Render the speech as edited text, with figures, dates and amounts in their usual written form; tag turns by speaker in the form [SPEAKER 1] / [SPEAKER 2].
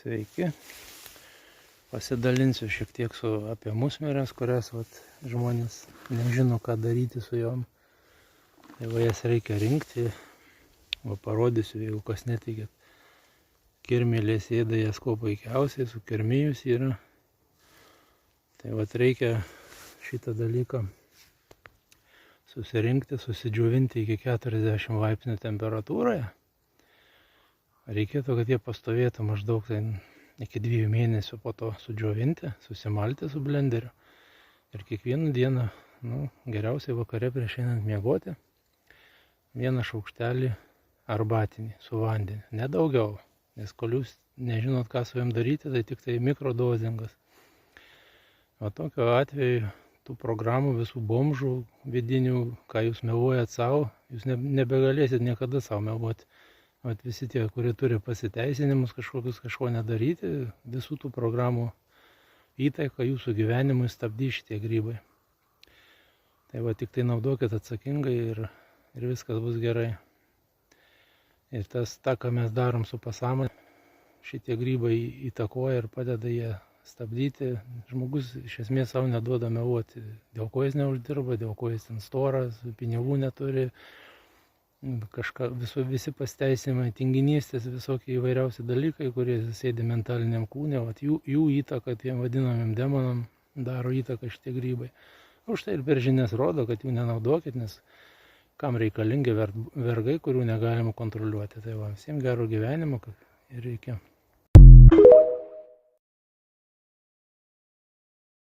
[SPEAKER 1] Sveiki. Pasidalinsiu šiek tiek apie musmires, kurias žmonės nežino, ką daryti su jom. Tai jas reikia rinkti. Parodysiu, jeigu kas netikėt. Kirmėlės ėda jas kuo puikiausiai, sukirmijus yra. Tai reikia šitą dalyką susirinkti, susidžiovinti iki 40 laipsnių temperatūroje. Reikėtų, kad jie pastovėtų maždaug iki 2 mėnesių, po to sudžiovinti, susimalti su blenderiu. Ir kiekvieną dieną, geriausiai vakare prieš einant miegoti, 1 šaukštelį arbatinį su vandeniu, nedaugiau. Nes kol jūs nežinot, ką su jam daryti, tai tik tai mikrodozingas. O tokiu atveju tų programų visų bomžų vidinių, ką jūs meluojat savo, jūs nebegalėsit niekada savo meluoti. Visi tie, kurie turi pasiteisinimus kažkokius kažko nedaryti, visų tų programų įtaika jūsų gyvenimui stabdys šitie grybai. Tai tik tai naudokit atsakingai ir viskas bus gerai. Ir tą, ką mes darom su pasąmonė, šitie grybai įtakoja ir padeda jie stabdyti. Žmogus iš esmės savo neduoda meluoti, dėl ko jis neuždirba, dėl ko jis ten storas, pinigų neturi. Visi pasiteisinimai, tinginystės, visokie įvairiausi dalykai, kurie sėdi mentaliniam kūne, jų įtaka tiem vadinamiem demonam daro įtaką šitie grybai. Už tai ir per žinias rodo, kad jų nenaudokit, nes kam reikalingi vergai, kurių negalima kontroliuoti. Tai visiems gero gyvenimo ir reikia.